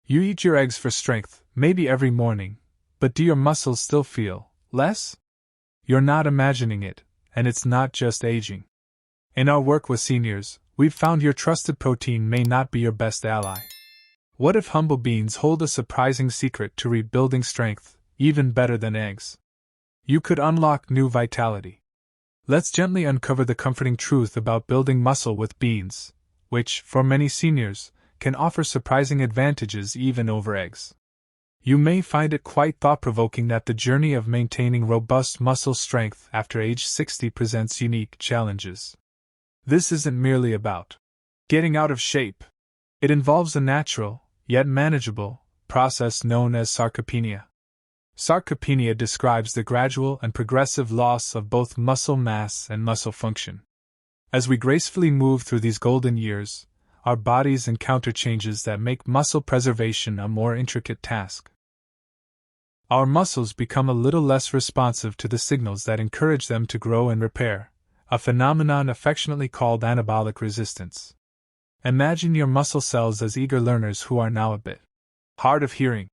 You eat your eggs for strength, maybe every morning, but do your muscles still feel less? You're not imagining it, and it's not just aging. In our work with seniors, we've found your trusted protein may not be your best ally. What if humble beans hold a surprising secret to rebuilding strength, even better than eggs? You could unlock new vitality. Let's gently uncover the comforting truth about building muscle with beans, which, for many seniors, can offer surprising advantages even over eggs. You may find it quite thought-provoking that the journey of maintaining robust muscle strength after age 60 presents unique challenges. This isn't merely about getting out of shape. It involves a natural, yet manageable, process known as sarcopenia. Sarcopenia describes the gradual and progressive loss of both muscle mass and muscle function. As we gracefully move through these golden years, our bodies encounter changes that make muscle preservation a more intricate task. Our muscles become a little less responsive to the signals that encourage them to grow and repair, a phenomenon affectionately called anabolic resistance. Imagine your muscle cells as eager learners who are now a bit hard of hearing.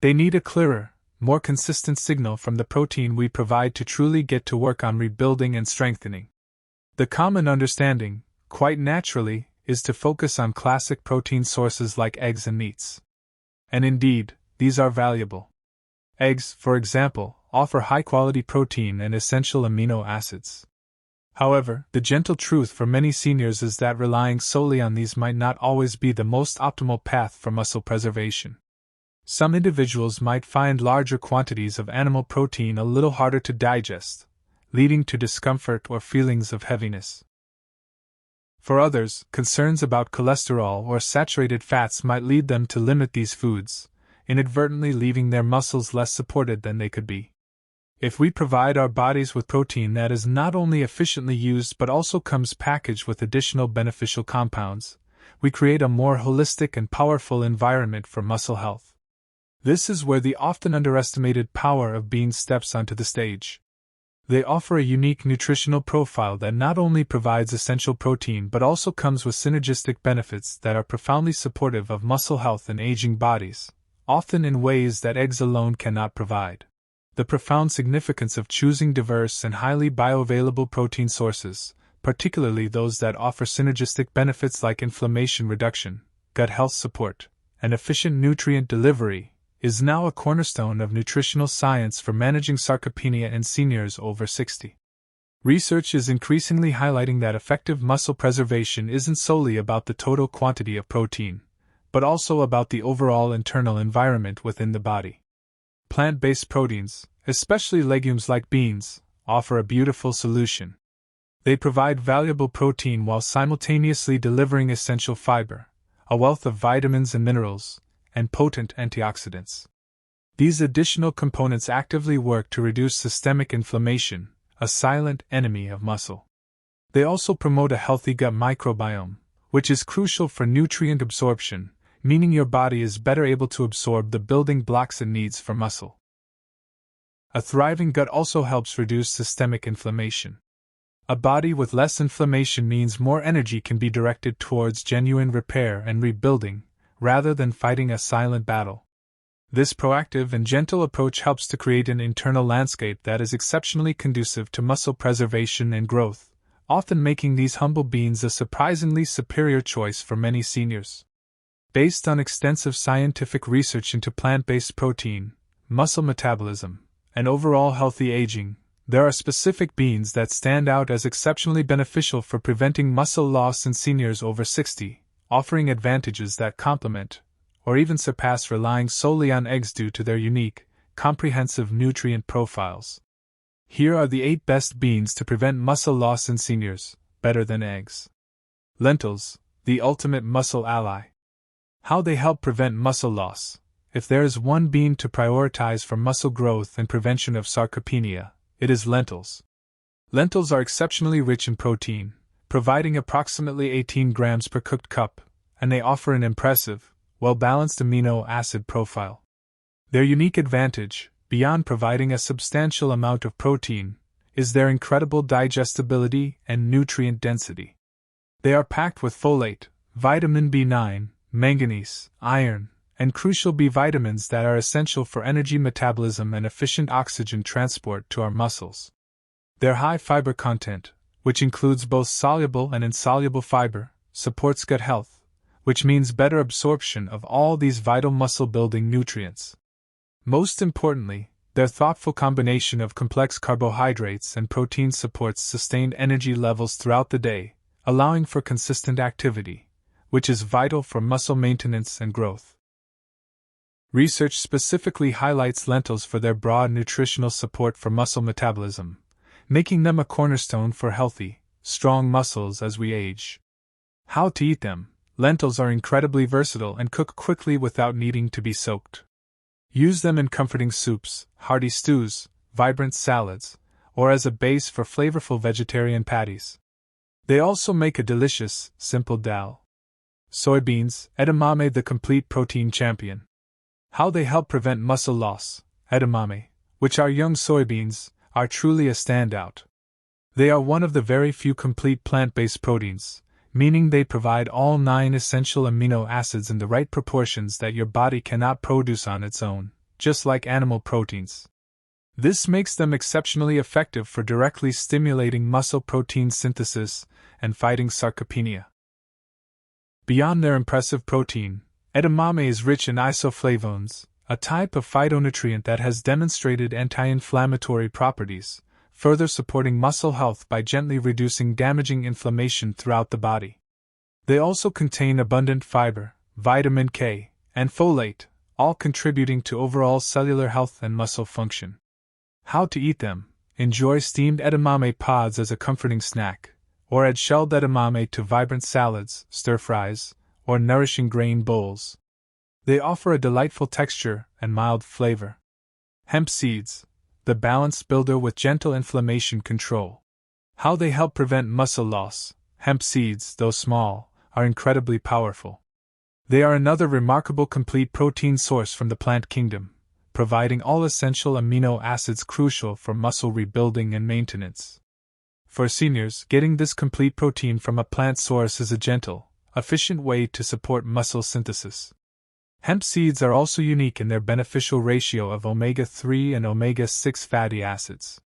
They need a clearer, more consistent signal from the protein we provide to truly get to work on rebuilding and strengthening. The common understanding, quite naturally, is to focus on classic protein sources like eggs and meats. And indeed, these are valuable. Eggs, for example, offer high-quality protein and essential amino acids. However, the gentle truth for many seniors is that relying solely on these might not always be the most optimal path for muscle preservation. Some individuals might find larger quantities of animal protein a little harder to digest, leading to discomfort or feelings of heaviness. For others, concerns about cholesterol or saturated fats might lead them to limit these foods, inadvertently leaving their muscles less supported than they could be. If we provide our bodies with protein that is not only efficiently used but also comes packaged with additional beneficial compounds, we create a more holistic and powerful environment for muscle health. This is where the often underestimated power of beans steps onto the stage. They offer a unique nutritional profile that not only provides essential protein but also comes with synergistic benefits that are profoundly supportive of muscle health in aging bodies, often in ways that eggs alone cannot provide. The profound significance of choosing diverse and highly bioavailable protein sources, particularly those that offer synergistic benefits like inflammation reduction, gut health support, and efficient nutrient delivery, is now a cornerstone of nutritional science for managing sarcopenia in seniors over 60. Research is increasingly highlighting that effective muscle preservation isn't solely about the total quantity of protein, but also about the overall internal environment within the body. Plant-based proteins, especially legumes like beans, offer a beautiful solution. They provide valuable protein while simultaneously delivering essential fiber, a wealth of vitamins and minerals, and potent antioxidants. These additional components actively work to reduce systemic inflammation, a silent enemy of muscle. They also promote a healthy gut microbiome, which is crucial for nutrient absorption, meaning your body is better able to absorb the building blocks it needs for muscle. A thriving gut also helps reduce systemic inflammation. A body with less inflammation means more energy can be directed towards genuine repair and rebuilding, rather than fighting a silent battle. This proactive and gentle approach helps to create an internal landscape that is exceptionally conducive to muscle preservation and growth, often making these humble beans a surprisingly superior choice for many seniors. Based on extensive scientific research into plant-based protein, muscle metabolism, and overall healthy aging, there are specific beans that stand out as exceptionally beneficial for preventing muscle loss in seniors over 60, offering advantages that complement, or even surpass relying solely on eggs due to their unique, comprehensive nutrient profiles. Here are the 8 best beans to prevent muscle loss in seniors, better than eggs. Lentils, the ultimate muscle ally. How they help prevent muscle loss. If there is one bean to prioritize for muscle growth and prevention of sarcopenia, it is lentils. Lentils are exceptionally rich in protein, providing approximately 18 grams per cooked cup, and they offer an impressive, well-balanced amino acid profile. Their unique advantage, beyond providing a substantial amount of protein, is their incredible digestibility and nutrient density. They are packed with folate, vitamin B9, manganese, iron, and crucial B vitamins that are essential for energy metabolism and efficient oxygen transport to our muscles. Their high fiber content, which includes both soluble and insoluble fiber, supports gut health, which means better absorption of all these vital muscle-building nutrients. Most importantly, their thoughtful combination of complex carbohydrates and proteins supports sustained energy levels throughout the day, allowing for consistent activity, which is vital for muscle maintenance and growth. Research specifically highlights lentils for their broad nutritional support for muscle metabolism, making them a cornerstone for healthy, strong muscles as we age. How to eat them? Lentils are incredibly versatile and cook quickly without needing to be soaked. Use them in comforting soups, hearty stews, vibrant salads, or as a base for flavorful vegetarian patties. They also make a delicious, simple dal. Soybeans, edamame, the complete protein champion. How they help prevent muscle loss. Edamame, which are young soybeans, are truly a standout. They are one of the very few complete plant-based proteins, meaning they provide all 9 essential amino acids in the right proportions that your body cannot produce on its own, just like animal proteins. This makes them exceptionally effective for directly stimulating muscle protein synthesis and fighting sarcopenia. Beyond their impressive protein, edamame is rich in isoflavones, a type of phytonutrient that has demonstrated anti-inflammatory properties, further supporting muscle health by gently reducing damaging inflammation throughout the body. They also contain abundant fiber, vitamin K, and folate, all contributing to overall cellular health and muscle function. How to eat them? Enjoy steamed edamame pods as a comforting snack, or add shelled edamame to vibrant salads, stir-fries, or nourishing grain bowls. They offer a delightful texture and mild flavor. Hemp seeds, the balance builder with gentle inflammation control. How they help prevent muscle loss. Hemp seeds, though small, are incredibly powerful. They are another remarkable complete protein source from the plant kingdom, providing all essential amino acids crucial for muscle rebuilding and maintenance. For seniors, getting this complete protein from a plant source is a gentle, efficient way to support muscle synthesis. Hemp seeds are also unique in their beneficial ratio of omega-3 and omega-6 fatty acids.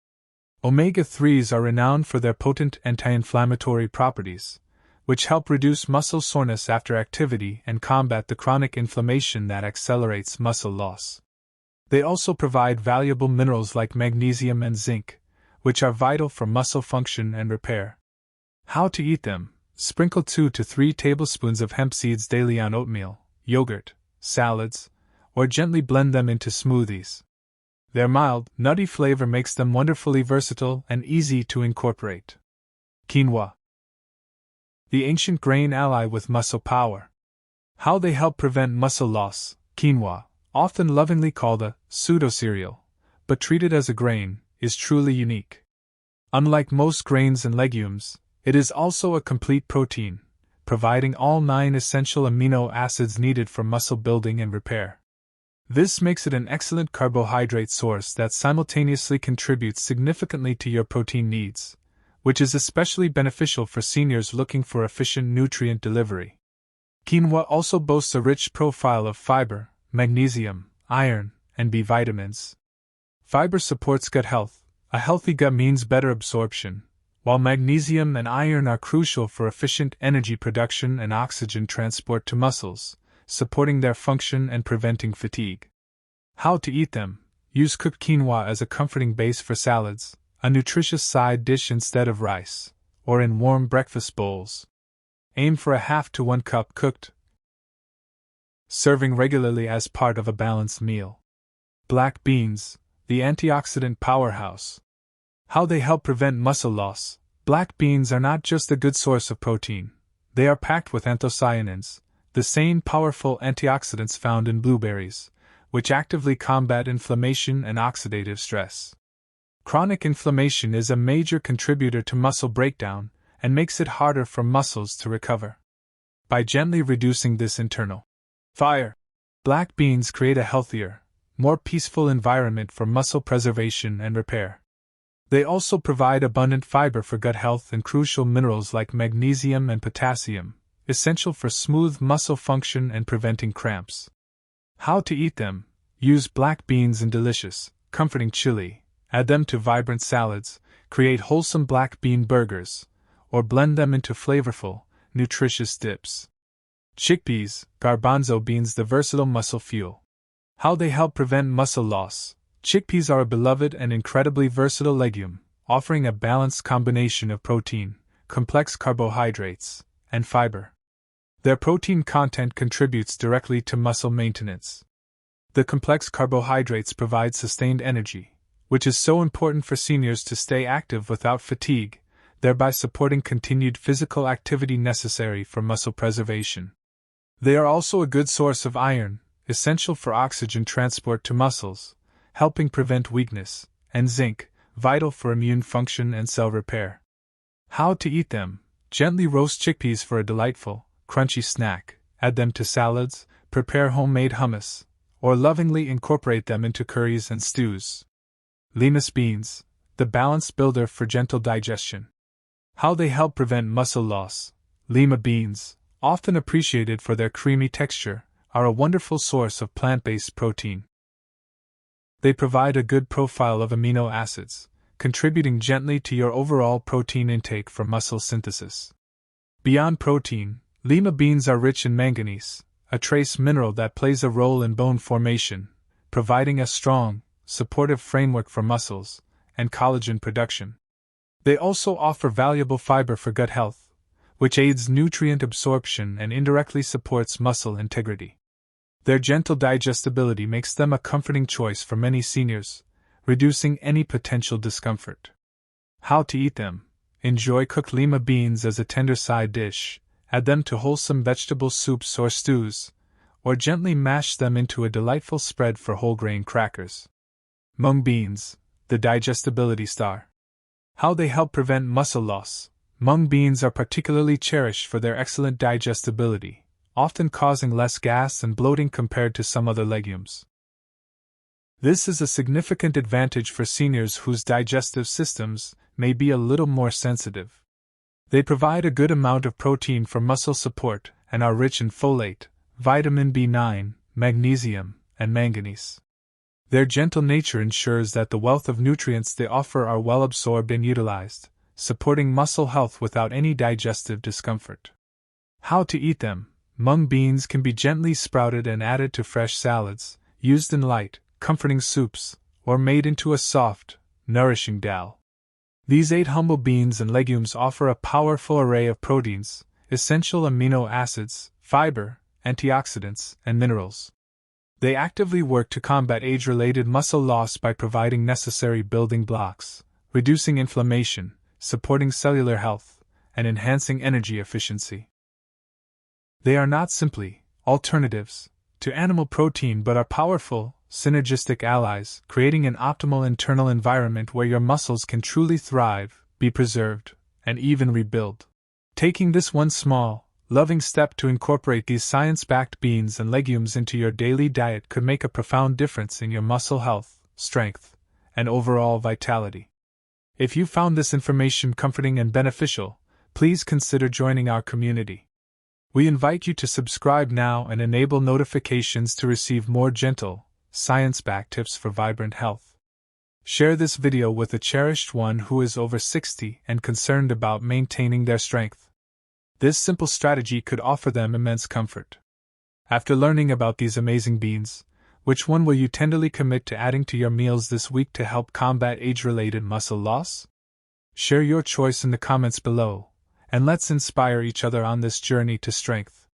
Omega-3s are renowned for their potent anti-inflammatory properties, which help reduce muscle soreness after activity and combat the chronic inflammation that accelerates muscle loss. They also provide valuable minerals like magnesium and zinc, which are vital for muscle function and repair. How to eat them? Sprinkle 2 to 3 tablespoons of hemp seeds daily on oatmeal, yogurt, salads, or gently blend them into smoothies. Their mild, nutty flavor makes them wonderfully versatile and easy to incorporate. Quinoa, the ancient grain ally with muscle power. How they help prevent muscle loss. Quinoa, often lovingly called a pseudo-cereal, but treated as a grain, is truly unique. Unlike most grains and legumes, it is also a complete protein, providing all 9 essential amino acids needed for muscle building and repair. This makes it an excellent carbohydrate source that simultaneously contributes significantly to your protein needs, which is especially beneficial for seniors looking for efficient nutrient delivery. Quinoa also boasts a rich profile of fiber, magnesium, iron, and B vitamins. Fiber supports gut health. A healthy gut means better absorption, while magnesium and iron are crucial for efficient energy production and oxygen transport to muscles, supporting their function and preventing fatigue. How to eat them? Use cooked quinoa as a comforting base for salads, a nutritious side dish instead of rice, or in warm breakfast bowls. Aim for a half to 1 cup cooked, serving regularly as part of a balanced meal. Black beans, the antioxidant powerhouse. How they help prevent muscle loss. Black beans are not just a good source of protein, they are packed with anthocyanins, the same powerful antioxidants found in blueberries, which actively combat inflammation and oxidative stress. Chronic inflammation is a major contributor to muscle breakdown and makes it harder for muscles to recover. By gently reducing this internal fire, black beans create a healthier, more peaceful environment for muscle preservation and repair. They also provide abundant fiber for gut health and crucial minerals like magnesium and potassium, essential for smooth muscle function and preventing cramps. How to eat them: use black beans in delicious, comforting chili, add them to vibrant salads, create wholesome black bean burgers, or blend them into flavorful, nutritious dips. Chickpeas, garbanzo beans, the versatile muscle fuel. How they help prevent muscle loss. Chickpeas are a beloved and incredibly versatile legume, offering a balanced combination of protein, complex carbohydrates, and fiber. Their protein content contributes directly to muscle maintenance. The complex carbohydrates provide sustained energy, which is so important for seniors to stay active without fatigue, thereby supporting continued physical activity necessary for muscle preservation. They are also a good source of iron, essential for oxygen transport to muscles, helping prevent weakness, and zinc, vital for immune function and cell repair. How to eat them: gently roast chickpeas for a delightful, crunchy snack, add them to salads, prepare homemade hummus, or lovingly incorporate them into curries and stews. Lima beans, the balance builder for gentle digestion. How they help prevent muscle loss. Lima beans, often appreciated for their creamy texture, are a wonderful source of plant-based protein. They provide a good profile of amino acids, contributing gently to your overall protein intake for muscle synthesis. Beyond protein, lima beans are rich in manganese, a trace mineral that plays a role in bone formation, providing a strong, supportive framework for muscles and collagen production. They also offer valuable fiber for gut health, which aids nutrient absorption and indirectly supports muscle integrity. Their gentle digestibility makes them a comforting choice for many seniors, reducing any potential discomfort. How to eat them: enjoy cooked lima beans as a tender side dish, add them to wholesome vegetable soups or stews, or gently mash them into a delightful spread for whole grain crackers. Mung beans, the digestibility star. How they help prevent muscle loss. Mung beans are particularly cherished for their excellent digestibility, often causing less gas and bloating compared to some other legumes. This is a significant advantage for seniors whose digestive systems may be a little more sensitive. They provide a good amount of protein for muscle support and are rich in folate, vitamin B9, magnesium, and manganese. Their gentle nature ensures that the wealth of nutrients they offer are well absorbed and utilized, supporting muscle health without any digestive discomfort. How to eat them: mung beans can be gently sprouted and added to fresh salads, used in light, comforting soups, or made into a soft, nourishing dal. These 8 humble beans and legumes offer a powerful array of proteins, essential amino acids, fiber, antioxidants, and minerals. They actively work to combat age-related muscle loss by providing necessary building blocks, reducing inflammation, supporting cellular health, and enhancing energy efficiency. They are not simply alternatives to animal protein but are powerful, synergistic allies, creating an optimal internal environment where your muscles can truly thrive, be preserved, and even rebuild. Taking this one small, loving step to incorporate these science-backed beans and legumes into your daily diet could make a profound difference in your muscle health, strength, and overall vitality. If you found this information comforting and beneficial, please consider joining our community. We invite you to subscribe now and enable notifications to receive more gentle, science-backed tips for vibrant health. Share this video with a cherished one who is over 60 and concerned about maintaining their strength. This simple strategy could offer them immense comfort. After learning about these amazing beans, which one will you tenderly commit to adding to your meals this week to help combat age-related muscle loss? Share your choice in the comments below, and let's inspire each other on this journey to strength.